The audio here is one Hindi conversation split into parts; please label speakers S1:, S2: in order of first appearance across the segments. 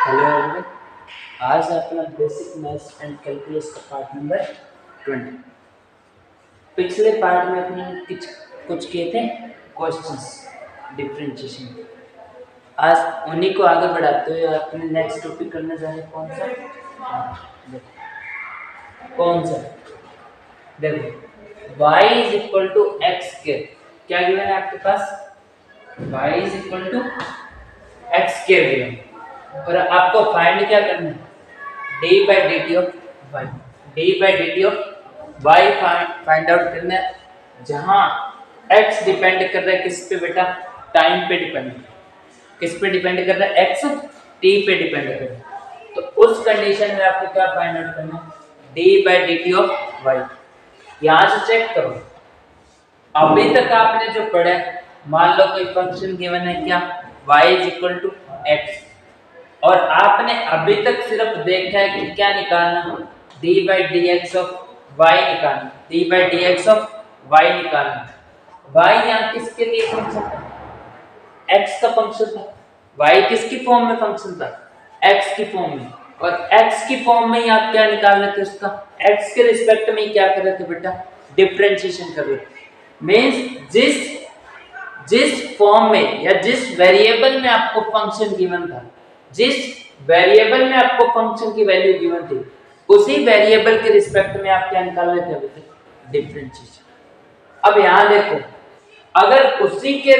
S1: Hello everyone. आज अपना बेसिक मैथ्स एंड कैलकुलस का पार्ट नंबर 20। पिछले पार्ट में अपने कुछ कुछ किए थे क्वेश्चंस डिफरेंशिएशन के। आज उन्हीं को आगे बढ़ाते हुए अपने नेक्स्ट टॉपिक करने जा रहे हैं। कौन सा? देखो कौन सा, देखो y is equal to x square. क्या गिवन है आपके पास? y is equal to x square given, और आपको फाइंड क्या करना है? D by D T of y, d by D T of y find out करना है, जहां x डिपेंड कर रहा है किस पे बेटा? टाइम पे डिपेंड। किस पे डिपेंड कर रहा है? x t पे डिपेंड कर रहा है। तो उस कंडीशन में आपको क्या फाइंड आउट करना है? D by D T of y. यहां से चेक करो, अभी तक आपने जो पढ़ा है, मान लो कोई फंक्शन गिवन है क्या? y is equal to x, और आपने अभी तक सिर्फ देखा है कि क्या निकालना? D by D x of Y निकालना, D by D x of Y निकालना। वाई यहाँ किसके लिए फंक्शन था? एक्स का फंक्शन था। वाई किसकी फॉर्म में फंक्शन था? एक्स की फॉर्म में। और एक्स की फॉर्म में ही आप क्या निकाल रहे थे? उसका एक्स के रिस्पेक्ट में क्या कर रहे थे बेटा? डिफरेंशिएशन कर रहे थे। मीन्स जिस फॉर्म में या जिस वेरिएबल में आपको फंक्शन गिवन था, जिस वेरिएबल में आपको फंक्शन की वैल्यू गिवन थी, उसी वेरिएबल के रिस्पेक्ट में आप क्या निकाल रहे थे? अभी तक डिफरेंशिएशन। अब यहां देखो, अगर उसी के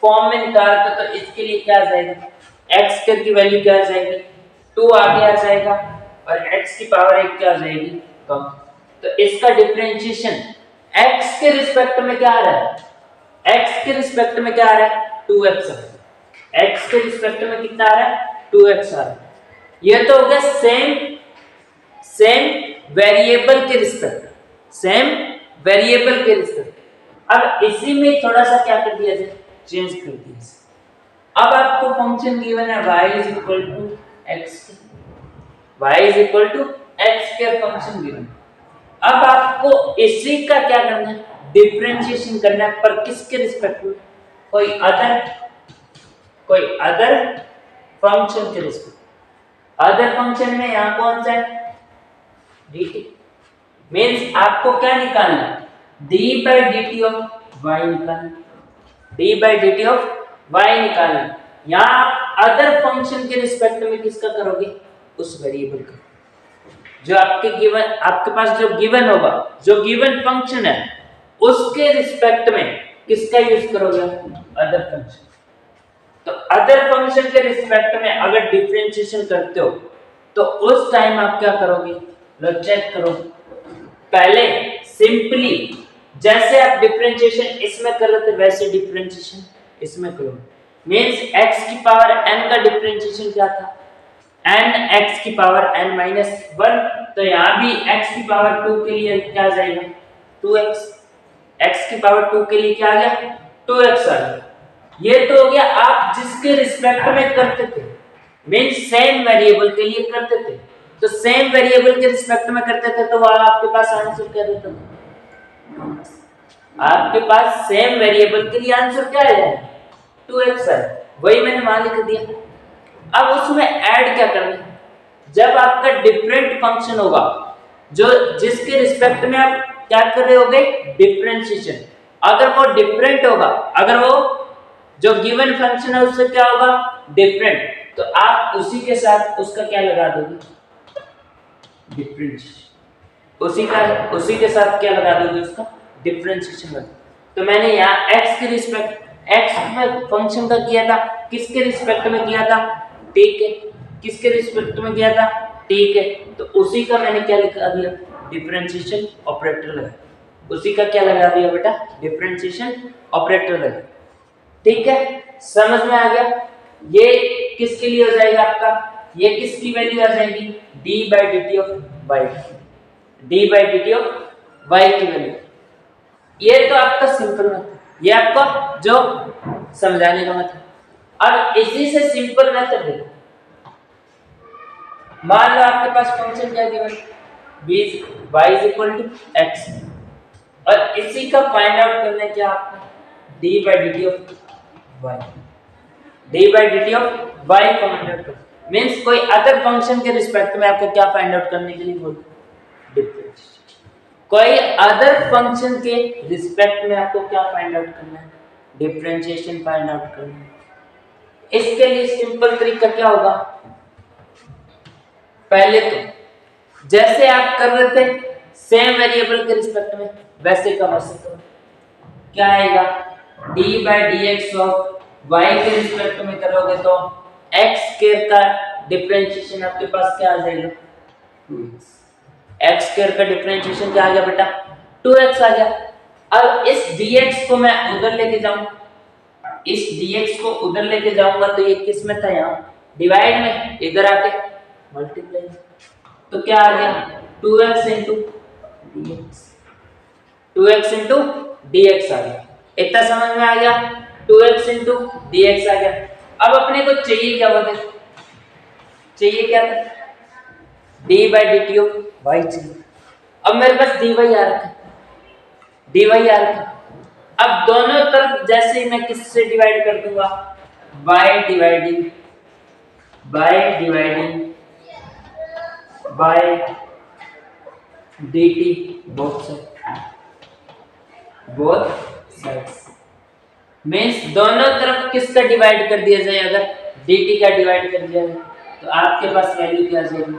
S1: फॉर्म में निकालते तो इसके लिए क्या आ जाएगा? एक्स स्क्वायर की वैल्यू क्या आ जाएगी? 2 आगे आ जाएगा, और एक्स की पावर 1 क्या आ जाएगी? कम। तो इसका डिफरेंशिएशन एक्स के रिस्पेक्ट में क्या आ रहा है? एक्स के रिस्पेक्ट में क्या आ रहा है? 2x आ रहा है। एक्स के रिस्पेक्ट में कितना आ रहा है? 2x आ रहा है। ये तो हो गया सेम वेरिएबल के रिस्पेक्ट, सेम वेरिएबल के रिस्पेक्ट। अब इसी में थोड़ा सा क्या कर दिया जाए? चेंज कर दिया। अब आपको फंक्शन गिवन है y is equal to x, y is equal to x square function given. अब आपको इसी का क्या करना है? डिफरेंशिएशन करना है, पर किसके रिस्पेक्ट में? कोई अदर फंक्शन के रिस्पेक्ट। अदर फंक्शन में यहां कौन सा है? dt। मींस आपको क्या निकालना है? d by dt of y निकालना, d by dt of y निकालना। यहां आप अदर फंक्शन के रिस्पेक्ट में किसका करोगे? उस वेरिएबल का जो आपके पास जो गिवन होगा, जो गिवन फंक्शन है, उसके रिस्पेक्ट में किसका यूज करोगे? Other function. तो अदर फंक्शन के रिस्पेक्ट में अगर डिफरेंशिएशन करते हो तो उस टाइम आप क्या करोगे? लो चेक करो। पहले सिंपली जैसे आप डिफरेंशिएशन इसमें कर रहे थे, वैसे डिफरेंशिएशन इसमें करो। मींस x की पावर n का डिफरेंशिएशन क्या था? n x की पावर n माइनस 1। तो यहां भी x की पावर 2 के लिए क्या आ जाएगा? 2x। x की पावर 2 के लिए क्या आ गया? 2x आ गया। ये तो हो गया आप जिसके रिस्पेक्ट में करते थे, मींस सेम वेरिएबल के लिए करते थे। तो सेम वेरिएबल के रिस्पेक्ट में करते थे तो वहां आपके पास आंसर क्या देता था? आपके पास सेम वेरिएबल के लिए आंसर क्या है? 2x है। वही मैंने वहां लिख दिया। अब उसमें ऐड क्या करना है? जब आपका डिफरेंट फंक्शन होगा, जो जिसके रिस्पेक्ट में आप क्या कर रहे होगे? डिफरेंशिएशन। अगर वो डिफरेंट होगा, अगर वो जो गिवन फंक्शन है उससे क्या होगा? डिफरेंट, तो आप उसी के साथ उसका क्या लगा दोगे? डिफरेंशिएशन। उसी के साथ क्या लगा दोगे? उसका डिफरेंशिएशन लगा। तो मैंने यहाँ x के रिस्पेक्ट, x में फंक्शन का किया था, किसके रिस्पेक्ट में किया था? ठीक है, किसके रिस्पेक्ट में किया था? ठीक है, तो उसी का मैंने क्या लिखा दिया? डिफरेंशिएशन ऑपरेटर लगा। उसी का क्या लगा दिया बेटा? डिफरेंशिएशन ऑपरेटर लगा। ठीक है, समझ में आ गया? ये किसके लिए हो जाएगा आपका? ये किसकी वैल्यू आ जाएगी? d by D T of y, d by D T of Y की वैल्यू। ये तो आपका सिंपल मेथड, ये आपका जो समझाने का मेथड। अब इसी से सिंपल मेथड देखो। मान लो आपके पास फंक्शन क्या given? y is equal to x, और इसी का फाइंड आउट करना है क्या आपको? d by D T of y, d by D T of y find out करो। मीन्स कोई अदर फंक्शन के रिस्पेक्ट में आपको क्या फाइंड आउट करने के लिए बोल, डिफरेंशिएशन। कोई अदर फंक्शन के रिस्पेक्ट में आपको क्या फाइंड आउट करना है, डिफरेंशिएशन फाइंड आउट करना है। इसके लिए सिंपल तरीका क्या होगा, पहले तो जैसे आप कर रहे थे सेम वेरिएबल के रिस्पेक्ट में, वैसे का वैसे करो। क्या आएगा, d by D x of y के रिस्पेक्ट में करोगे तो एक्स स्क्वायर का डिफरेंशिएशन आपके पास क्या आ जाएगा, 2x। एक्स स्क्वायर का डिफरेंशिएशन क्या आ गया बेटा, 2x आ गया। अब इस dx को मैं उधर लेके जाऊं, इस dx को उधर लेके जाऊंगा तो ये किस में था, यहाँ डिवाइड में, इधर आके मल्टीप्लाई, तो क्या आ गया 2x into dx, 2x into dx आ गया। इतना समझ में आ गया, 2x इंटू dx आ गया। अब अपने को चाहिए क्या बोलते, चाहिए क्या था, dy by D T of y चाहिए। अब मेरे पास dy आ रखा है, dy आ रखा है। अब दोनों तरफ जैसे ही मैं किससे डिवाइड कर दूंगा, by dividing by dt both sides, means दोनों तरफ किसका डिवाइड कर दिया जाए, अगर dt का डिवाइड कर दिया जाए तो आपके पास वैल्यू क्या आ जाएगी,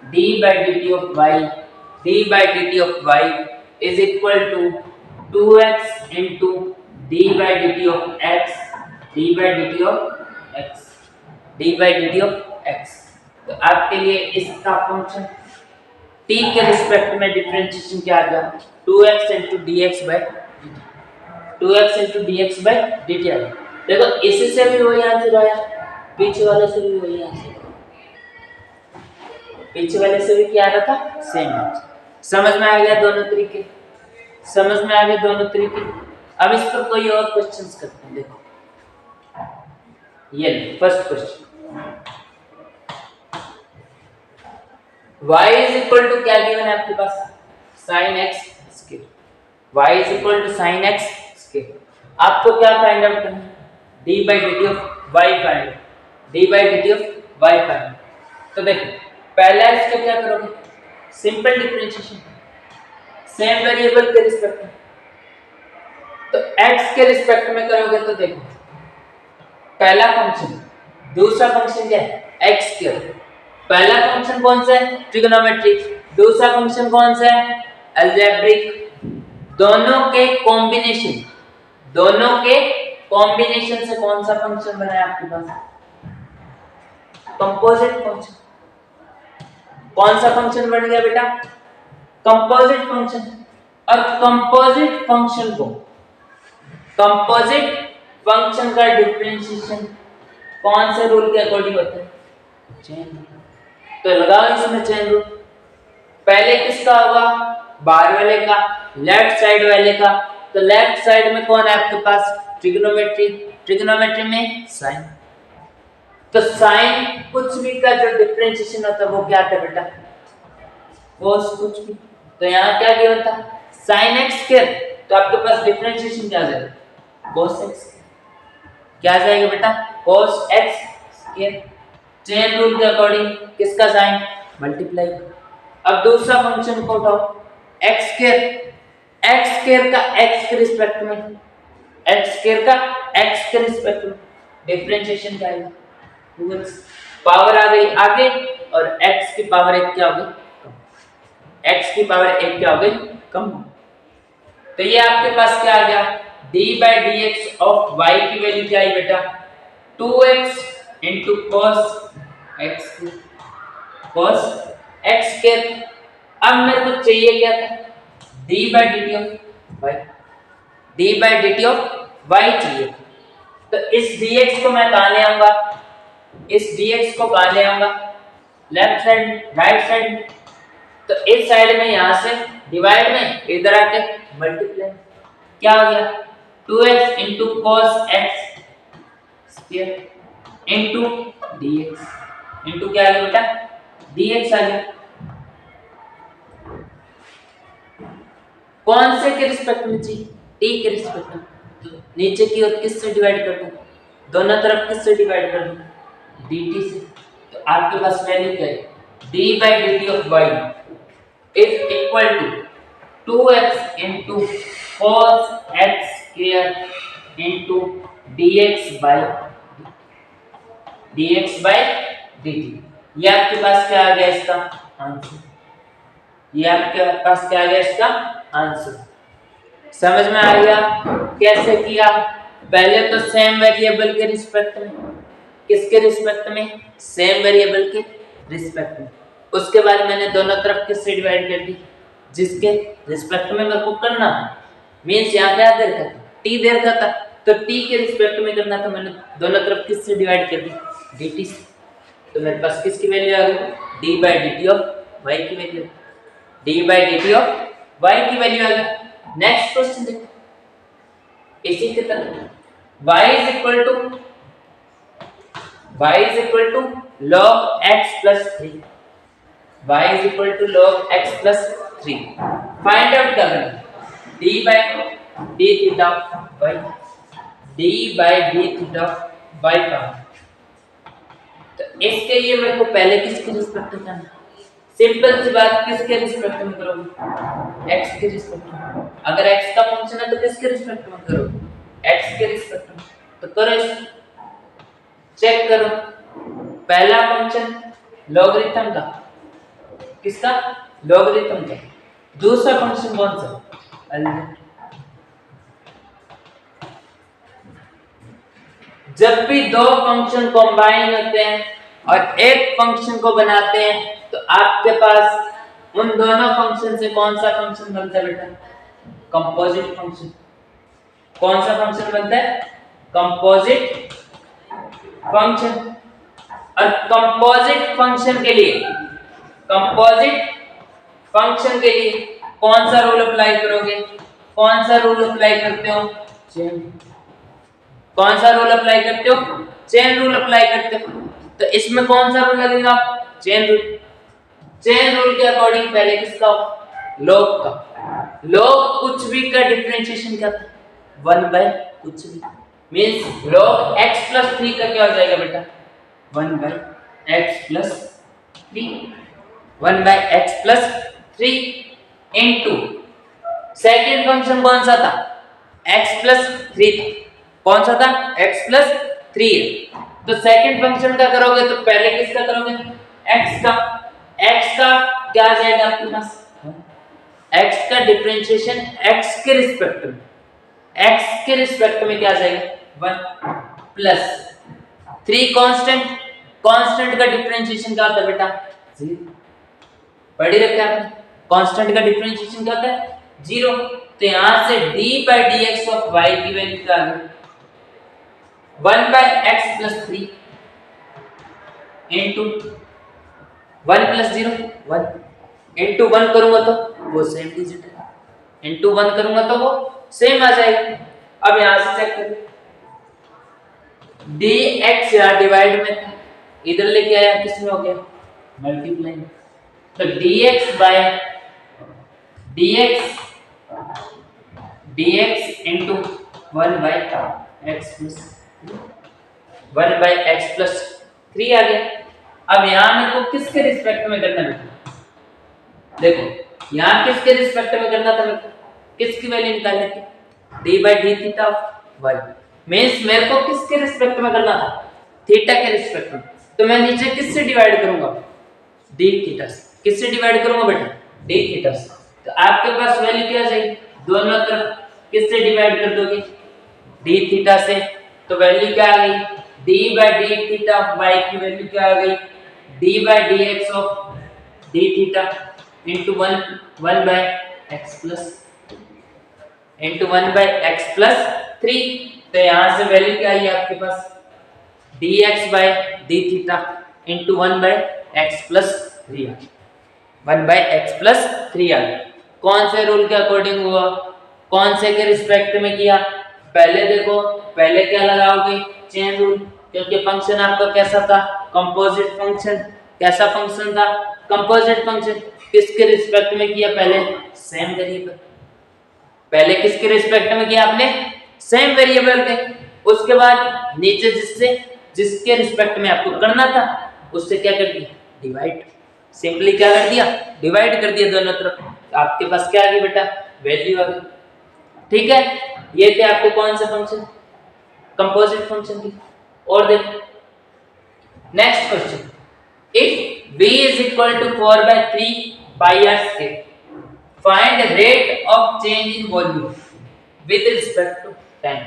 S1: d by D T of Y is equal to 2x into D by D T of X. तो आपके लिए इसका फंक्शन t के रिस्पेक्ट में डिफरेंशिएशन क्या आ गया, 2x into D X by D T, 2x into D X by D T आ गया। देखो इसी से भी वही आंसर आया, पीछे वाले से भी वही आंसर, पीछे वाले से भी क्या आ रहा था, सेम आंसर। समझ में आ गया दोनों तरीके, समझ में आ गए दोनों तरीके। अब इस पर कोई और क्वेश्चंस करते हैं। देखो ये first question, y is equal to क्या गिवन है आपके पास, sin x square, y is equal to sin x square. आपको क्या फाइंड आउट करना है, d by D T of y find, d by D T of y find. तो देखो पहला इसका क्या करोगे, सिंपल डिफरेंशिएशन, सेम वेरिएबल के रिस्पेक्ट में, तो x के रिस्पेक्ट में करोगे तो देखो पहला फंक्शन, दूसरा फंक्शन क्या है, x स्क्वायर। पहला फंक्शन कौन सा है, ट्रिग्नोमेट्रिक, दूसरा फंक्शन कौन सा है, अलजेब्रिक। दोनों के कॉम्बिनेशन से कौन सा फंक्शन बना है आपके पास, कंपोजिट फंक्शन। कौन सा फंक्शन बन गया बेटा, कंपोजिट फंक्शन। और कंपोजिट फंक्शन का डिफरेंशिएशन कौन से रूल के अकॉर्डिंग होता है, चेन। तो लगाओ इसमें चेन रूल। पहले किसका होगा, बाहर वाले का, लेफ्ट साइड वाले का। तो लेफ्ट साइड में कौन है आपके पास, ट्रिग्नोमेट्री में साइन। तो साइन कुछ भी का जो डिफरेंशिएशन होता है वो क्या आता है बेटा, cos कुछ भी। तो यहाँ क्या गिवन था, sin x स्क्वायर। तो आपके पास डिफरेंशिएशन क्या आ जाएगा, cos x। क्या आ जाएगा बेटा, cos x square. Chain rule के अकॉर्डिंग किसका साइन, मल्टीप्लाई। अब दूसरा फंक्शन को उठाओ, x स्क्वायर का x के रिस्पेक्ट में, डिफरेंशिएशन क्या आएगा, पावर आ गई आगे और x की पावर 1 क्या होगी, x की पावर 1 क्या होगी, कम। तो ये आपके पास क्या आ गया, d by D x of y की वैल्यू क्या आई बेटा, 2x into cos x square. अब मेरे को चाहिए क्या था, d by D T of y चाहिए। तो इस dx को मैं कहाँ ले आऊंगा, लेफ्ट साइड राइट साइड। तो इस साइड में यहां से डिवाइड में, इधर आके मल्टीप्लाई। क्या हो गया, 2x into cos x square into dx, into क्या आ गया बेटा, dx आ गया। कौन से के रिस्पेक्ट में चाहिए, t के रिस्पेक्ट में। तो नीचे की ओर किससे डिवाइड कर दूं, दोनों तरफ किससे डिवाइड कर दूं, dt से। तो आपके पास वैल्यू क्या है, d by D T of Y is equal to 2x into cos x square into dx by dt। ये आपके पास क्या आ गया इसका आंसर, ये आपके पास क्या आ गया इसका आंसर। समझ में आ गया कैसे किया? पहले तो सेम वेरिएबल के रिस्पेक्ट में, किसके रिस्पेक्ट में, सेम वेरिएबल के रिस्पेक्ट में। उसके बाद मैंने दोनों तरफ किससे डिवाइड कर दी, जिसके रिस्पेक्ट में मेरे को करना मींस यहाँ क्या दे रखा था, t दे रखा था, तो t के रिस्पेक्ट में करना था, मैंने दोनों तरफ किससे डिवाइड कर दी, dt से। तो मेरे पास किसकी वैल्यू आ गई, d by D T of Y की value, d by D T of Y की वैल्यू आ गई। नेक्स्ट क्वेश्चन देखो, इसी की तरह y is equal to log x plus 3, y is equal to log x plus 3। Find out करना d by D theta y, d by D theta y का। तो इसके लिए मेरे को पहले किसके रिस्पेक्ट में करना, सिंपल सी बात, किसके रिस्पेक्ट में करोगे, x के रिस्पेक्ट में। अगर x का फंक्शन है तो किसके रिस्पेक्ट में करोगे, x के रिस्पेक्ट में। तो करो इसको, चेक करो। पहला फंक्शन लॉगरिथम का, किसका, लॉगरिथम का। दूसरा फंक्शन कौन सा, जब भी दो फंक्शन कंबाइन होते हैं और एक फंक्शन को बनाते हैं तो आपके पास उन दोनों फंक्शन से कौन सा फंक्शन बनता है बेटा, कंपोजिट फंक्शन। कौन सा फंक्शन बनता है, कंपोजिट फंक्शन। और कंपोजिट फंक्शन के लिए, कंपोजिट फंक्शन के लिए कौन सा रूल अप्लाई करोगे, कौन सा रूल अप्लाई करते हो, चेन। कौन सा रूल अप्लाई करते हो, चेन रूल अप्लाई करते हो। तो इसमें कौन सा रूल लगेगा, चेन रूल। चेन रूल के अकॉर्डिंग पहले किसका, लॉग का। लॉग कुछ भी का डिफरेंशिएशन क्या था, 1 बाय कुछ भी, मींस log x plus 3 का क्या हो जाएगा बेटा, 1 by x plus 3, 1 by x plus 3 into second function कौन सा था, x plus 3 था। कौन सा था, x plus 3 है। तो सेकंड फंक्शन का करोगे तो पहले किसका करोगे, x का। x का क्या आ जाएगा आपके पास, x का डिफरेंशिएशन x के रिस्पेक्ट में, x के रिस्पेक्ट में क्या आ जाएगा, 1 प्लस 3 कांस्टेंट। कांस्टेंट का डिफरेंशिएशन क्या होता है बेटा, 0। पढ़ी रखा है आपने, कांस्टेंट का डिफरेंशिएशन क्या होता है, 0। तो यहां से d by dx of y की वैल्यू क्या आ गई, 1 by x plus 3 into 1 plus 0 1 into 1 करूंगा तो वो सेम डिजिट है, into 1 करूंगा तो वो सेम आ जाएगा। अब यहां से चेक करें, dx यहाँ डिवाइड में था, इधर लेके आया किस में हो गया, मल्टीप्लाई। तो dx by dx into 1 by x plus 1 by x plus 3 आ गया। अब यहाँ मेरे को किसके रिस्पेक्ट में करना है, देखो यहाँ किसके रिस्पेक्ट में करना था मेरे को, किसकी वैल्यू निकालनी थी, d by d theta of y। Means मेरे को किसके रिस्पेक्ट में करना था, थीटा के रिस्पेक्ट में। तो मैं नीचे किससे डिवाइड करूंगा, d थीटा से। किससे डिवाइड करूंगा बेटा, d थीटा से। तो आपके पास वैल्यू क्या आ जाएगी, दोनों तरफ किससे डिवाइड कर दोगे, d थीटा से। तो वैल्यू क्या आ गई, d by d theta of y की वैल्यू क्या आ गई, d by dx of d theta into 1 by x plus 3। तो यहाँ से वैल्यू क्या आई आपके पास, dx by d theta into 1 by x plus 3, 1 by x plus 3 आ गया। कौन से रूल के अकॉर्डिंग हुआ, कौन से के रिस्पेक्ट में किया, पहले देखो, पहले क्या लगाओगे, चेन रूल, क्योंकि फंक्शन आपका कैसा था, कंपोजिट फंक्शन। कैसा फंक्शन था, कंपोजिट फंक्शन। किसके रिस्पेक्ट में किया, पहले सेम वेरिएबल, पहले किसके रिस्पेक्ट में किया आपने, सेम वेरिएबल के। उसके बाद नीचे जिसके रिस्पेक्ट में आपको करना था उससे क्या कर दिया, डिवाइड। सिंपली क्या कर दिया, डिवाइड कर दिया दोनों तरफ। आपके पास क्या आ गई बेटा, वैल्यू आ गई। ठीक है, ये थे आपके कौन से फंक्शन, कंपोजिट फंक्शन की। और देखो next question, if v is equal to 4/3 pi r square, find the rate of change in volume with respect to time।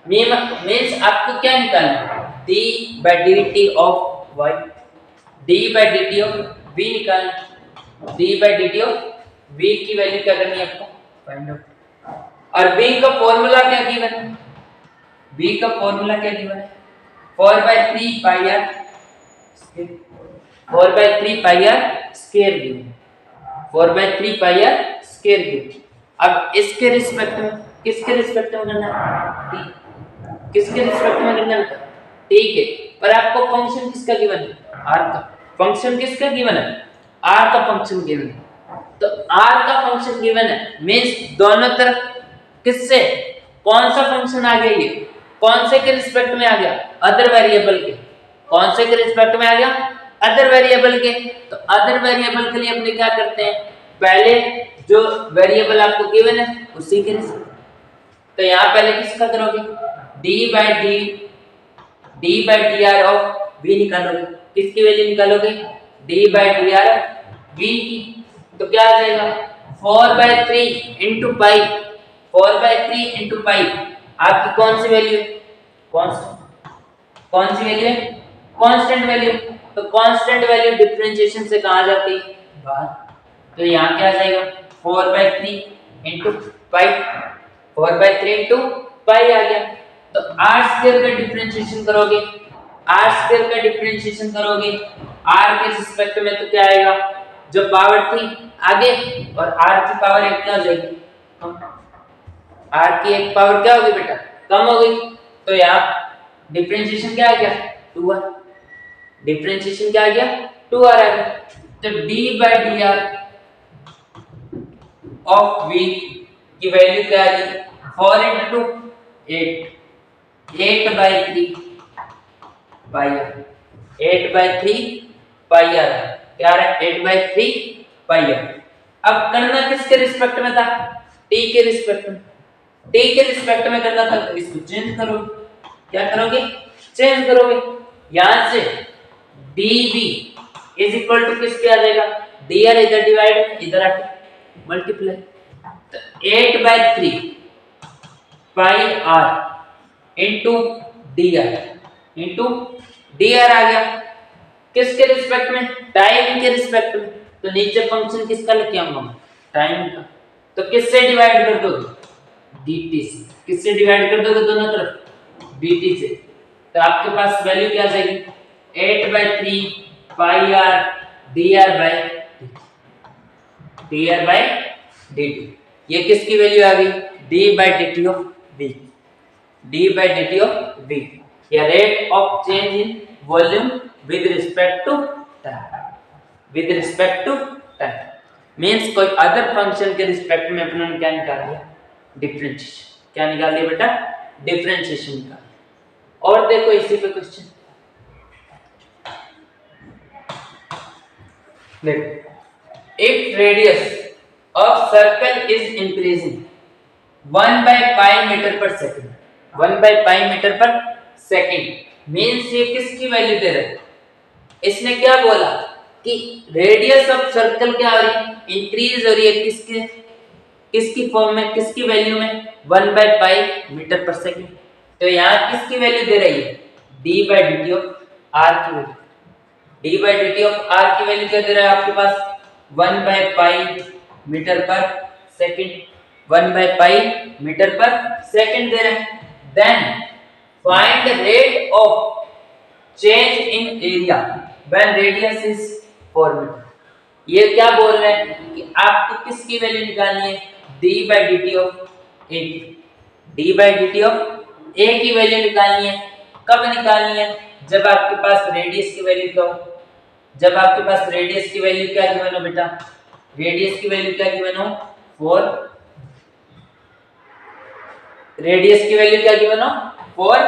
S1: Means आपको क्या निकालना है, d by dt of y, d by dt of v निकालना। d by dt of v की वैल्यू क्या करनी है आपको, फाइंड आउट। और v का फॉर्मूला क्या गिवन है, v का फॉर्मूला क्या गिवन है, 4/3 pi r square, 4/3 pi r square given, 4/3 pi r square given. अब इसके रिस्पेक्ट में, किसके रिस्पेक्ट में करना है, t, किसके रिस्पेक्ट में करना है, ठीक है। पर आपको फंक्शन किसका गिवन है, r का। फंक्शन किसका गिवन है, r का फंक्शन गिवन है। तो r का फंक्शन गिवन है मींस दोनों तरफ किससे, कौन सा फंक्शन आ गया, ये कौन से के रिस्पेक्ट में आ गया, अदर वेरिएबल के। कौन से के रिस्पेक्ट में आ गया, अदर वेरिएबल के। तो अदर वेरिएबल के लिए अपने क्या करते हैं, पहले जो वेरिएबल आपको गिवन है उसी के रिस्पेक्ट। तो यहाँ पहले किसका करोगे, d by dr of v निकालोगे। किसकी वैल्यू निकालोगे, d by dr v की। तो क्या आ जाएगा, 4/3 इंटू पाई, 4/3 इंटू पाई आपकी कौन सी वैल्यू है, कौन सी वैल्यू है, कांस्टेंट वैल्यू। तो कांस्टेंट वैल्यू डिफरेंशिएशन से कहाँ जाती है, बाहर। तो यहाँ क्या आ जाएगा, 4/3 इंटू पाई, 4/3 इंटू पाई आ गया। तो r स्क्वायर का डिफरेंशिएशन करोगे, r स्क्वायर का डिफरेंशिएशन करोगे r के रिस्पेक्ट में, तो क्या आएगा, जो पावर थी आगे और r की पावर एक क्या हो जाएगी, कम। r की एक पावर क्या होगी बेटा, कम हो गई। तो यहाँ डिफरेंशिएशन क्या आ गया, 2r। डिफरेंशिएशन क्या आ गया, 2r आ गया। तो d by dr of v की वैल्यू क्या आ गई, 4 into 8, 8/3 पाई r, 8/3 पाई r क्या है, 8/3 पाई r। अब करना किसके रिस्पेक्ट में था, t के रिस्पेक्ट में। t के रिस्पेक्ट में करना था, तो इसको चेंज करो। क्या करोगे, चेंज करोगे। यहां से dv इज इक्वल टू किसके आ जाएगा, dr इधर डिवाइड, इधर आके मल्टीप्लाई। तो 8/3 पाई r इंटू dr आ गया। किसके रिस्पेक्ट में, टाइम के रिस्पेक्ट में। तो नीचे फंक्शन किसका लेके आऊंगा, टाइम का। तो किससे डिवाइड कर दोगे, dt से। किससे डिवाइड कर दोगे दोनों तरफ, dt से। तो आपके पास वैल्यू क्या आ जाएगी, 8/3 पाई r dr by dt। ये किसकी वैल्यू आ गई, d by dt of v, d by dt of v। या rate of change in volume with respect to time, with respect to time means कोई अदर फंक्शन के रिस्पेक्ट में अपने क्या निकाल लिया, डिफरेंशिएशन। क्या निकाल लिया बेटा, डिफरेंशिएशन निकाल। और देखो इसी पे क्वेश्चन देखो, if radius of circle is increasing 1/π metre पर सेकंड, 1/π मीटर पर सेकंड मींस ये किसकी वैल्यू दे रहा है, इसने क्या बोला कि रेडियस ऑफ सर्कल क्या हो रही है, इंक्रीज हो रही है। किसकी फॉर्म में, किसकी वैल्यू में, 1/π मीटर पर सेकंड। तो यहाँ किसकी वैल्यू दे रही है, d by dt of r की value. d by dt of r की वैल्यू क्या दे रहा है आपके पास, 1/π मीटर पर सेकंड, 1/π मीटर पर सेकंड दे रहे हैं। Then find the rate of change in area when radius is 4 metre. ये क्या बोल रहे हैं कि आपको किसकी वैल्यू निकालनी है, d by dt of a, d by dt of a की वैल्यू निकालनी है। कब निकालनी है, जब आपके पास रेडियस की वैल्यू क्या हो, जब आपके पास रेडियस की वैल्यू क्या गिवन हो बेटा, रेडियस की वैल्यू क्या गिवन हो, 4, रेडियस की वैल्यू क्या गिवन हो, 4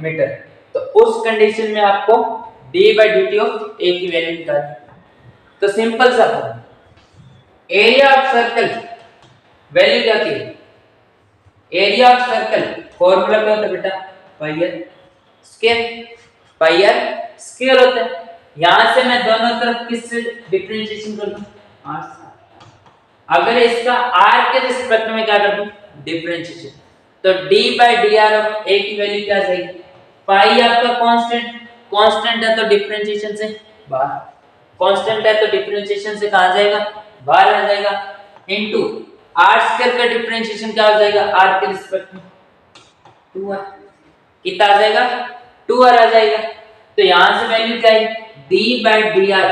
S1: मीटर। तो उस कंडीशन में आपको D by D T of A की वैल्यू निकालनी। तो सिंपल सा एरिया ऑफ सर्कल वैल्यू क्या थी, एरिया ऑफ सर्कल फॉर्मूला क्या होता है बेटा, pi R square, pi R square होता है। यहां से मैं दोनों तरफ किससे डिफरेंशिएशन कर दूं, आर से। अगर इसका आर के रिस्पेक्ट में क्या कर दूं, डिफरेंशिएशन, तो d by D R of A की वैल्यू क्या जाएगी, पाई आपका कांस्टेंट, कांस्टेंट है तो डिफरेंशिएशन से बाहर, कांस्टेंट है तो डिफरेंशिएशन से कहां जाएगा, बाहर आ जाएगा, इनटू आर स्क्वायर का डिफरेंशिएशन क्या हो जाएगा, आर के रिस्पेक्ट में 2r, कितना आ जाएगा, 2r आ जाएगा। तो यहां से वैल्यू क्या है, d by D R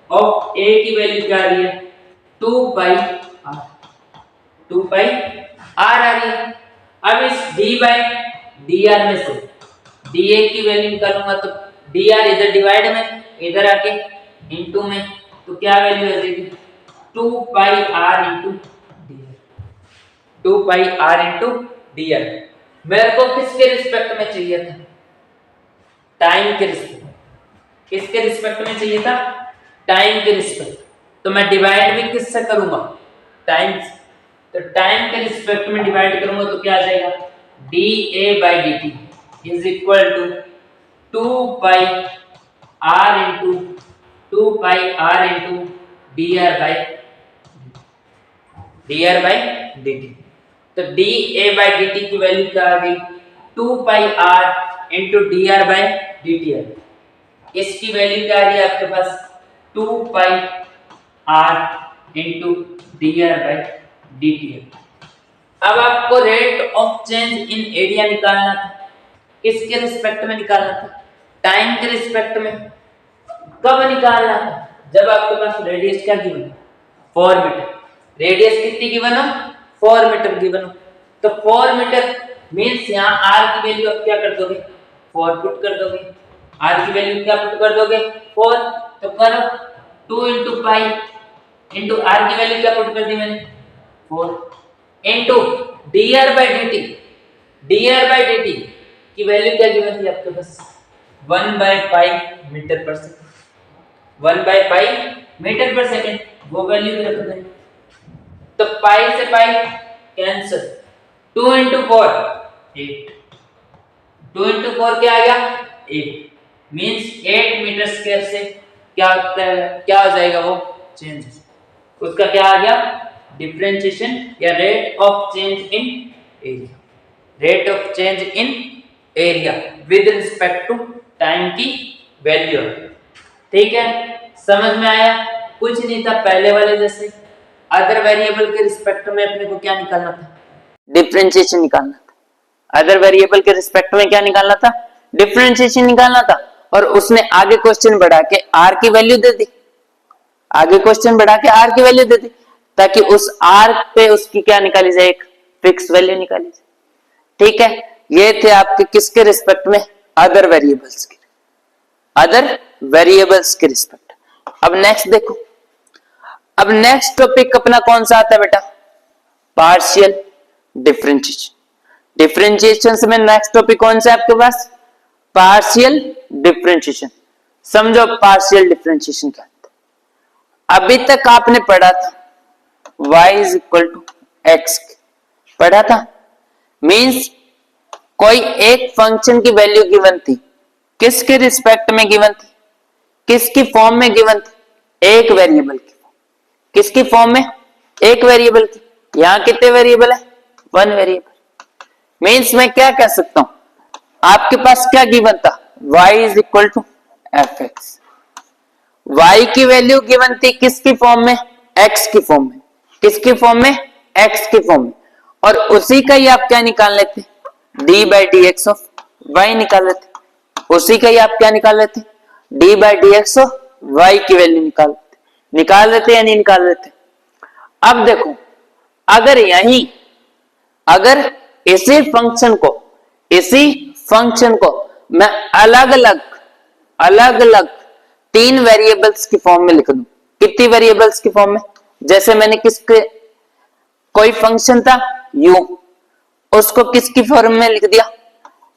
S1: of A की वैल्यू क्या आ रही है, 2 पाई r, 2 पाई r आ रही है। अब इस d बाई डी आर में से dA की वैल्यू निकालूंगा तो dr इधर डिवाइड में, इधर आके इनटू में, तो क्या वैल्यू आ जाएगी, 2 pi r into dr, 2 pi r into dr। मेरे को किसके रिस्पेक्ट में चाहिए था, टाइम के रिस्पेक्ट, किसके रिस्पेक्ट में चाहिए था, टाइम के रिस्पेक्ट। तो मैं डिवाइड भी किससे करूंगा, टाइम से, तो टाइम के रिस्पेक्ट में डिवाइड करूंगा तो क्या आ जाएगा, dA by dt is equal to 2 pi r into 2 pi r into dr by dt। तो dA बाई dt की वैल्यू क्या आ गई, 2 pi r into dr by dt है। इसकी वैल्यू क्या आ रही है आपके पास, 2 pi r into dr by dt है। अब आपको rate of change in area निकालना था, किसके रिस्पेक्ट में निकालना था, टाइम के रिस्पेक्ट में। कब निकालना था, जब आपके पास रेडियस क्या गिवन है, 4 मीटर, रेडियस कितनी गिवन हो, 4 मीटर गिवन हो। तो 4 मीटर मींस यहाँ r की वैल्यू आप क्या कर दोगे, 4 पुट कर दोगे, r की वैल्यू क्या पुट कर दोगे, 4। तो करो 2 इंटू पाई इंटू r की वैल्यू क्या पुट कर दी मैंने, 4 into dr by dt, dr by dt की वैल्यू क्या गिवन थी आपके पास, 1 बाई पाई मीटर पर सेकंड, 1 बाई पाई मीटर पर सेकंड, वो वैल्यू भी रख दें। तो पाई से पाई कैंसिल, 2 इंटू 4 8, 2 इंटू 4 क्या आ गया, 8, मींस 8 मीटर स्क्वायर से क्या क्या हो जाएगा, वो चेंज, उसका क्या आ गया, डिफरेंशिएशन या rate of change in area, rate of change in area with respect to time की वैल्यू। ठीक है, समझ में आया, कुछ नहीं था पहले वाले जैसे, अदर वेरिएबल के रिस्पेक्ट में अपने को क्या निकालना था, डिफरेंशिएशन निकालना था। अदर वेरिएबल के रिस्पेक्ट में क्या निकालना था, डिफरेंशिएशन निकालना था। और उसने आगे क्वेश्चन बढ़ा के r की वैल्यू दे दी, आगे क्वेश्चन बढ़ा के r की वैल्यू दे दी, ताकि उस r पे उसकी क्या निकाली जाए, एक फिक्स वैल्यू निकाली जाए। ठीक है, ये थे आपके किसके रिस्पेक्ट में, अदर वेरिएबल्स के, अदर वेरिएबल्स के रिस्पेक्ट। अब नेक्स्ट देखो, अब नेक्स्ट टॉपिक अपना कौन सा आता है बेटा, पार्शियल डिफरेंशिएशन। डिफरेंशिएशन में नेक्स्ट टॉपिक कौन सा है आपके पास, पार्शियल डिफरेंशिएशन। समझो पार्शियल डिफरेंशिएशन क्या होता है। अभी तक आपने पढ़ा था y is equal to x, पढ़ा था, मींस कोई एक फंक्शन की वैल्यू गिवन थी, किसके रिस्पेक्ट में गिवन थी, किसकी फॉर्म में गिवन थी, एक वेरिएबल की, किसकी फॉर्म में, एक वेरिएबल की। यहां कितने वेरिएबल है, 1 वेरिएबल। मींस मैं क्या कह सकता हूं, आपके पास क्या गिवन था, y is equal to f x, y की वैल्यू गिवन थी किसकी फॉर्म में, x की फॉर्म में, किसकी फॉर्म में, x की फॉर्म में। और उसी का ही आप क्या निकाल लेते, d by D x of y निकाल लेते, उसी का ही आप क्या निकाल लेते, d by D x of y की वैल्यू निकाल लेते या नहीं निकाल लेते। अब देखो, अगर यही, अगर इसी फंक्शन को मैं अलग अलग 3 वेरिएबल्स की फॉर्म में लिख दूं, कितनी वेरिएबल्स की फॉर्म में, जैसे मैंने किसके, कोई फंक्शन था u, उसको किसकी फॉर्म में लिख दिया,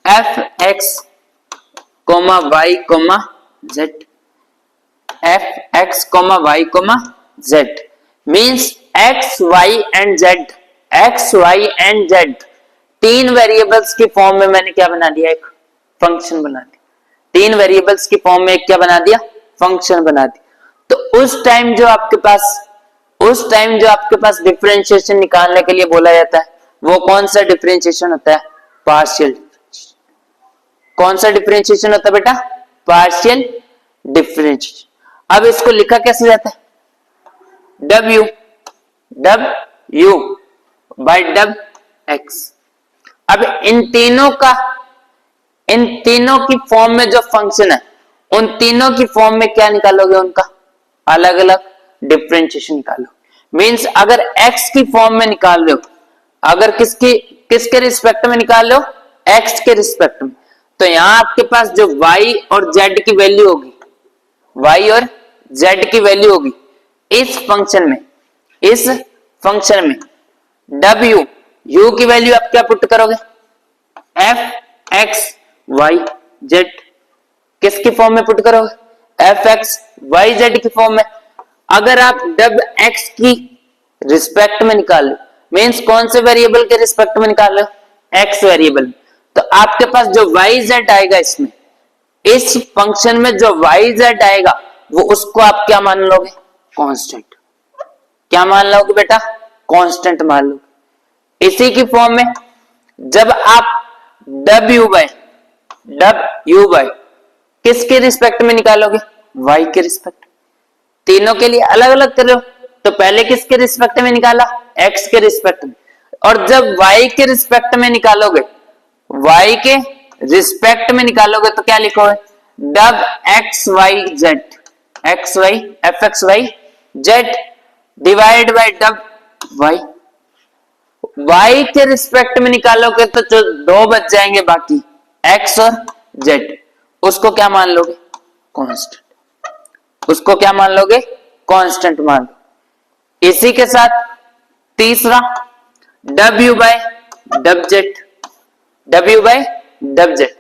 S1: f x comma y comma z, f x comma y comma z means x y and z, x y and z तीन वेरिएबल्स की फॉर्म में मैंने क्या बना दिया, एक फंक्शन बना दिया। तीन वेरिएबल्स की फॉर्म में एक क्या बना दिया, फंक्शन बना दिया। तो उस टाइम जो आपके पास डिफरेंशिएशन निकालने के लिए बोला जाता है वो कौन सा डिफरेंशिएशन होता है, पार्शियल। कौन सा डिफरेंशिएशन होता है बेटा, पार्शियल डिफरेंशिएशन। अब इसको लिखा कैसे जाता है, W W by dub X. अब इन तीनों की फॉर्म में जो फंक्शन है उन तीनों की फॉर्म में क्या निकालोगे, उनका अलग अलग डिफरेंशिएशन निकालो। मींस अगर x की फॉर्म में निकाल रहे हो, अगर किसके रिस्पेक्ट में निकाल रहे हो, x के रिस्पेक्ट में, तो यहां आपके पास जो y और z की वैल्यू होगी, y और z की वैल्यू होगी इस फंक्शन में w u की वैल्यू आप क्या पुट करोगे, f x y z किसकी फॉर्म में पुट करोगे, f x y z की फॉर्म में। अगर आप डब x की रिस्पेक्ट में निकाल लो, मीन्स कौन से वेरिएबल के रिस्पेक्ट में निकाल लो, x वेरिएबल, तो आपके पास जो y z आएगा इसमें, इस फंक्शन में जो y z आएगा वो उसको आप क्या मान लोगे, कांस्टेंट। क्या मान लोगे बेटा, कांस्टेंट मान लोगे। इसी की फॉर्म में जब आप w बाय किसके रिस्पेक्ट में निकालोगे, y के रिस्पेक्ट। तीनों के लिए अलग अलग कर रहे हो, तो पहले किसके रिस्पेक्ट में निकाला, x के रिस्पेक्ट में, और जब y के रिस्पेक्ट में निकालोगे, y के रिस्पेक्ट में निकालोगे तो क्या लिखोगे, dub x y z, x y f x y z divide by dub y। y के रिस्पेक्ट में निकालोगे तो जो दो बच जाएंगे बाकी x और z, उसको क्या मान लोगे, कांस्टेंट। उसको क्या मान लोगे, कांस्टेंट मान लो। इसी के साथ तीसरा w by dub z, w by dub z.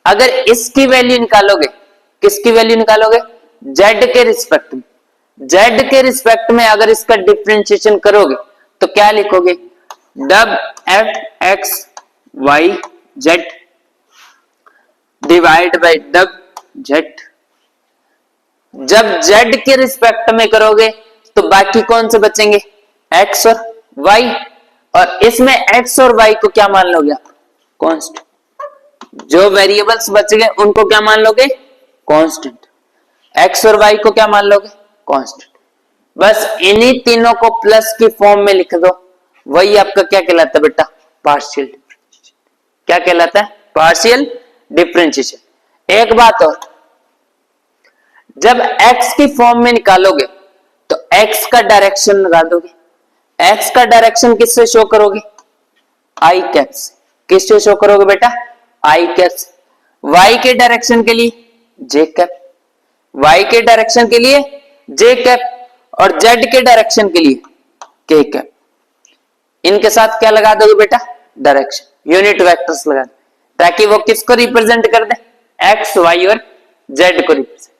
S1: अगर इसकी वैल्यू निकालोगे, किसकी वैल्यू निकालोगे, z के रिस्पेक्ट में, z के रिस्पेक्ट में अगर इसका डिफरेंशिएशन करोगे तो क्या लिखोगे, dub f x y z divide by dub z. जब z के रिस्पेक्ट में करोगे तो बाकी कौन से बचेंगे, x और y, और इसमें x और y को क्या मान लोगे आप, कांस्टेंट। जो वेरिएबल्स बच गए उनको क्या मान लोगे, कांस्टेंट। x और y को क्या मान लोगे, कांस्टेंट। बस इन्हीं तीनों को प्लस की फॉर्म में लिख दो, वही आपका क्या कहलाता है बेटा, पार्शियल डिफरेंशिएशन। क्या कहलाता है, पार्शियल डिफरेंशिएशन। एक बात और, जब x की फॉर्म में निकालोगे तो x का डायरेक्शन लगा दोगे। x का डायरेक्शन किससे शो करोगे, आई कैप से। किससे शो करोगे बेटा, आई कैप से। y के डायरेक्शन के लिए j कैप, y के डायरेक्शन के लिए j कैप, और z के डायरेक्शन के लिए k कैप। इनके साथ क्या लगा दोगे बेटा, डायरेक्शन, यूनिट वेक्टर्स लगा दो, ताकि वो किसको रिप्रेजेंट कर दे, x y और z को रिप्रेजेंट,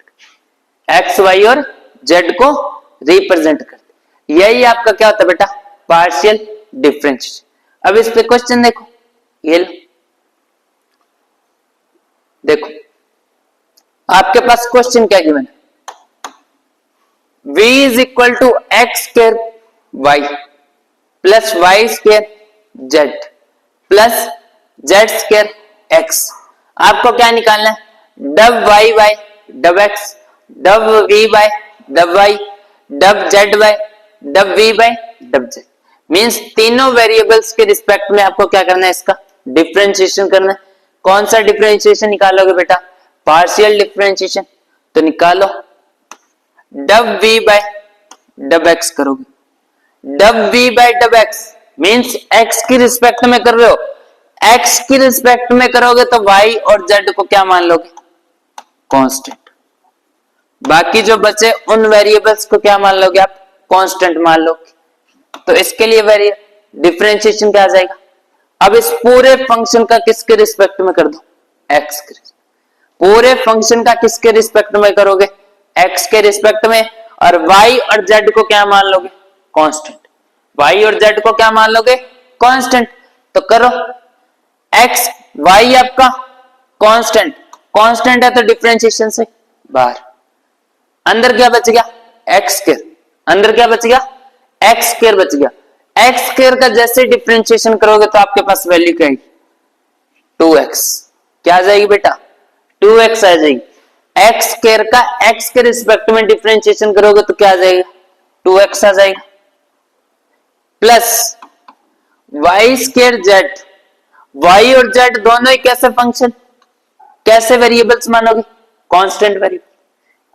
S1: x y और z को रिप्रेजेंट कर दे। यही आपका क्या होता है बेटा, पार्शियल डिफरेंशिएशन। अब इस पे क्वेश्चन देखो, ये लो देखो, आपके पास क्वेश्चन क्या गिवन है, v is equal to x square y plus y square z plus z square x. आपको क्या निकालना है, dub y by dub x, dub we by dub y, dub z by dub we by dub z. Means तीनों वेरिएबल्स के रिस्पेक्ट में आपको क्या करना है, इसका डिफरेंशिएशन करना है। कौन सा डिफरेंशिएशन निकालोगे बेटा, पार्शियल डिफरेंशिएशन। तो निकालो, डब वी बाय डब एक्स करोगे, डब we by dub X means X की रिस्पेक्ट में कर रहे हो, एक्स की रिस्पेक्ट में करोगे तो वाई और जेड को क्या मान लोगे, कांस्टेंट। बाकी जो बचे उन वेरिएबल्स को क्या मान लोगे आप, कांस्टेंट मान लोगे। तो इसके लिए डिफरेंशिएशन क्या आ जाएगा, अब इस पूरे फंक्शन का किसके रिस्पेक्ट में कर दो, एक्स के रिस्पेक्ट। पूरे फंक्शन का किसके रिस्पेक्ट में करोगे, x के रिस्पेक्ट में, और y और z को क्या मान लोगे, कांस्टेंट। y और z को क्या मान लोगे, कांस्टेंट। तो करो, x y आपका कांस्टेंट, कांस्टेंट है तो डिफरेंशिएशन से बाहर, अंदर क्या बच गया, x स्क्वायर, अंदर क्या बच गया, x स्क्वायर बच गया। x स्क्वायर का जैसे डिफरेंशिएशन करोगे तो आपके पास वैल्यू क्या आएगी, 2x। क्या आ जाएगी बेटा, 2x आ जाएगी। x स्क्वायर का x के रिस्पेक्ट में डिफरेंशिएशन करोगे तो क्या आ जाएगा, 2x आ जाएगा, plus y square z, y और z दोनों ही कैसे फंक्शन, कैसे वेरिएबल्स मानोगे, कांस्टेंट वेरिएबल।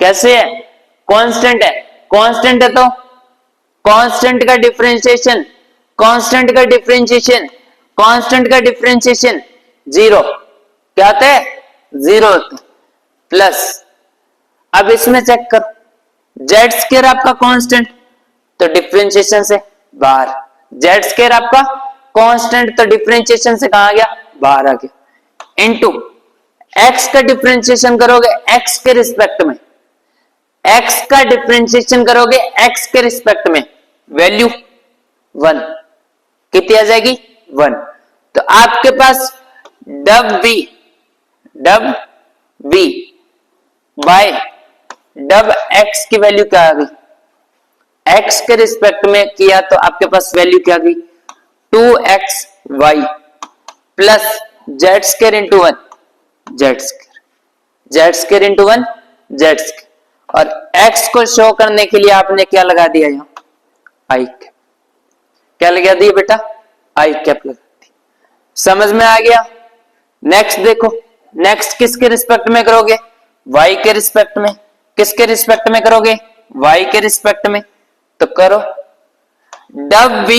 S1: कैसे है, कांस्टेंट है, कांस्टेंट है तो कांस्टेंट का डिफरेंशिएशन, कांस्टेंट का डिफरेंशिएशन, कांस्टेंट का डिफरेंशिएशन जीरो, क्या होता है, जीरो होता है। प्लस अब इसमें चेक करो, जेड स्क्वायर आपका कांस्टेंट तो डिफरेंशिएशन से बाहर, जेड स्क्वायर आपका कांस्टेंट तो डिफरेंशिएशन से कहां गया, बाहर आ गया, इनटू एक्स का डिफरेंशिएशन करोगे एक्स के रिस्पेक्ट में, एक्स का डिफरेंशिएशन करोगे एक्स के रिस्पेक्ट में, वैल्यू 1, कितनी आ जाएगी, 1। तो आपके पास डब बी बाय डब एक्स की वैल्यू क्या आ गई, एक्स के रिस्पेक्ट में किया तो आपके पास वैल्यू क्या आ गई, 2xy plus z square into 1 Z square, Z square into 1 Z square, और x को शो करने के लिए आपने क्या लगा दिया, यहां आई कैप, क्या लगा दिया बेटा, आई कैप लगा दी। समझ में आ गया। नेक्स्ट देखो, नेक्स्ट किसके रिस्पेक्ट में करोगे, y के रिस्पेक्ट में, किसके रिस्पेक्ट में करोगे, y के रिस्पेक्ट में। तो करो dub v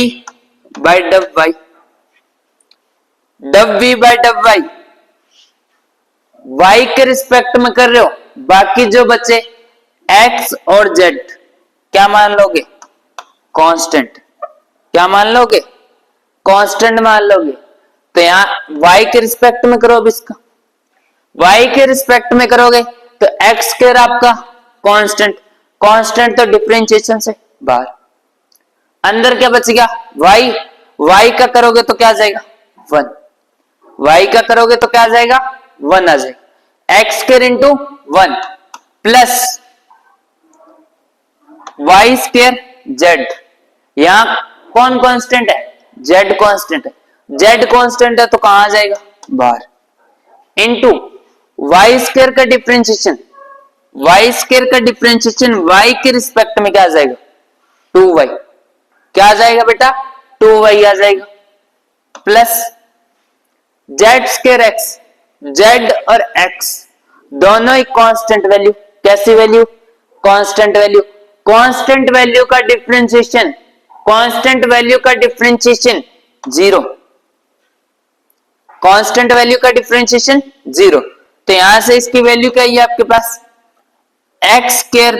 S1: by dub y, dub v by dub y, y के रिस्पेक्ट में कर रहे हो, बाकी जो बचे x और z क्या मान लोगे, कांस्टेंट, क्या मान लोगे, कांस्टेंट मान लोगे। तो यहां y के रिस्पेक्ट में करो, अब इसका y के रिस्पेक्ट में करोगे तो x स्क्वायर आपका कांस्टेंट, कांस्टेंट तो डिफरेंशिएशन से बाहर, अंदर क्या बच गया, y का करोगे तो क्या आ जाएगा, 1, y का करोगे तो क्या आ जाएगा, 1 आ जाएगा, x square into 1 plus y square z, यहां कौन कांस्टेंट है, z कांस्टेंट है, z कांस्टेंट है तो कहां आ जाएगा, बाहर, इनटू y स्क्वायर का डिफरेंशिएशन, y स्क्वायर का डिफरेंशिएशन y के रिस्पेक्ट में क्या आ जाएगा, 2y, क्या आ जाएगा बेटा, 2y आ जाएगा, plus z square x, z और x दोनों ही कांस्टेंट वैल्यू, कैसी value, constant value, constant value का डिफरेंशिएशन, कांस्टेंट वैल्यू का डिफरेंशिएशन जीरो, कांस्टेंट वैल्यू का डिफरेंशिएशन जीरो। तो यहां से इसकी वैल्यू क्या है आपके पास, x square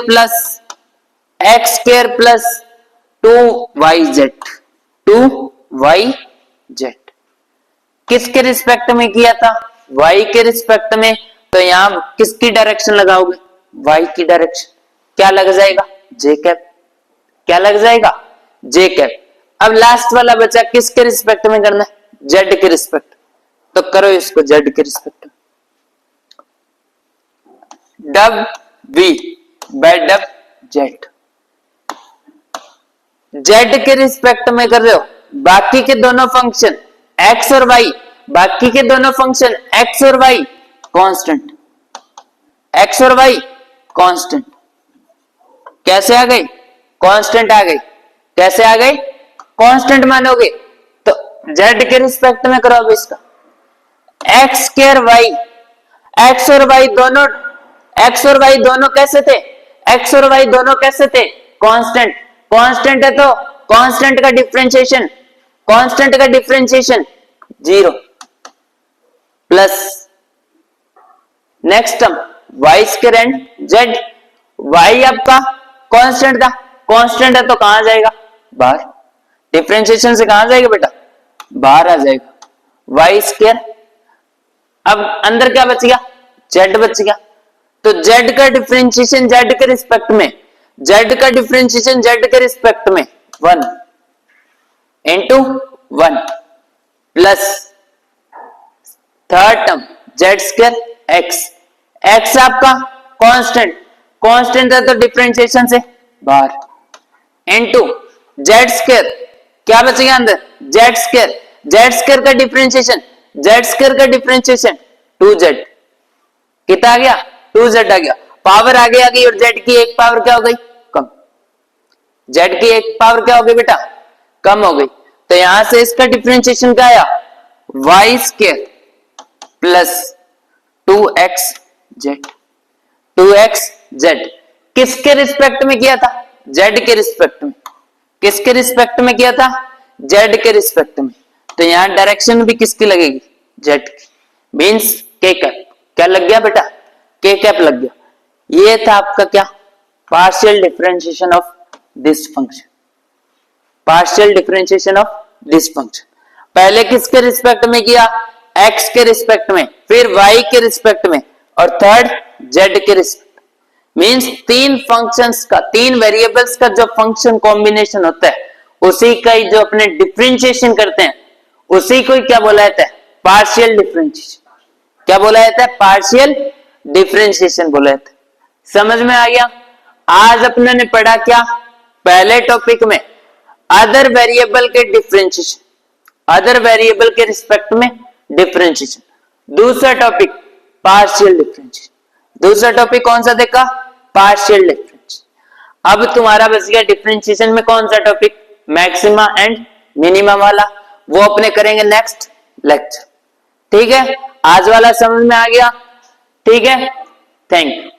S1: plus 2yz, 2yz किसके रिस्पेक्ट में किया था, y के रिस्पेक्ट में। तो यहां किसकी डायरेक्शन लगाओगे, y की डायरेक्शन, क्या लग जाएगा, j कैप, क्या लग जाएगा, j कैप। अब लास्ट वाला बचा किसके रिस्पेक्ट में करना है, z के रिस्पेक्ट, तो करो इसको z के respect, dub v by dub z, z के रिस्पेक्ट में कर रहे हो, बाकी के दोनों फंक्शन x और y, बाकी के दोनों फंक्शन x और y कांस्टेंट, x और y कांस्टेंट, कैसे आ गई, कांस्टेंट आ गई, कैसे आ गई, कांस्टेंट मानोगे तो z के रिस्पेक्ट में करो। अब इसका x स्क्वायर y, x और y दोनों, x और y दोनों कैसे थे, x और y दोनों कैसे थे, कांस्टेंट, कांस्टेंट है तो कांस्टेंट का डिफरेंशिएशन, कांस्टेंट का differentiation zero, plus next term y square and z, y आपका कांस्टेंट था, कांस्टेंट है तो कहां जाएगा, बाहर, डिफरेंशिएशन से कहां जाएगा बेटा, बाहर आ जाएगा, y स्क्वायर। अब अंदर क्या बच गया,
S2: z बच गया। तो z का डिफरेंशिएशन z के रिस्पेक्ट में, z का डिफरेंशिएशन z के रिस्पेक्ट में 1 into 1 plus third term z square x, x आपका कांस्टेंट, कांस्टेंट है तो डिफरेंशिएशन से बाहर इंटू z स्क्वायर, क्या बचेगा अंदर z स्क्वायर, z स्क्वायर का डिफरेंशिएशन, z स्क्वायर का डिफरेंशिएशन 2z, कितना आ गया 2z आ गया, पावर आगे आ गई और z की एक पावर क्या हो गई कम, z की एक पावर क्या हो गई बेटा कम हो गई। तो यहां से इसका डिफरेंशिएशन क्या आया y square plus 2xz, 2xz किसके रिस्पेक्ट में किया था z के रिस्पेक्ट में, किसके रिस्पेक्ट में किया था z के रिस्पेक्ट में। तो यहां डायरेक्शन भी किसकी लगेगी z की, मींस k कैप, क्या लग गया बेटा k कैप लग गया। ये था आपका क्या partial differentiation of this function, partial differentiation of this function. पहले किसके रिस्पेक्ट में किया x के रिस्पेक्ट में, फिर y के रिस्पेक्ट में और थर्ड z के रिस्पेक्ट, मींस तीन फंक्शंस का, तीन वेरिएबल्स का जो फंक्शन कॉम्बिनेशन होता है उसी का ही जो अपने डिफरेंशिएशन करते हैं उसी को ही क्या बोला जाता है पार्शियल डिफरेंशिएशन, क्या बोला जाता है पार्शियल डिफरेंशिएशन बोला जाता है। समझ में आ गया। आज अपने ने पढ़ा क्या, पहले टॉपिक में अदर वेरिएबल के डिफरेंशिएशन, अदर वेरिएबल के रिस्पेक्ट में डिफरेंशिएशन, दूसरा टॉपिक पार्शियल डिफरेंशिएशन, दूसरा टॉपिक कौन सा देखा पार्शियल डिफरेंशिएशन। अब तुम्हारा बच गया डिफरेंशिएशन में कौन सा टॉपिक मैक्सिमा एंड मिनिमा वाला, वो अपने करेंगे नेक्स्ट लेक्चर। ठीक है, आज वाला समझ में आ गया, ठीक है, थैंक यू।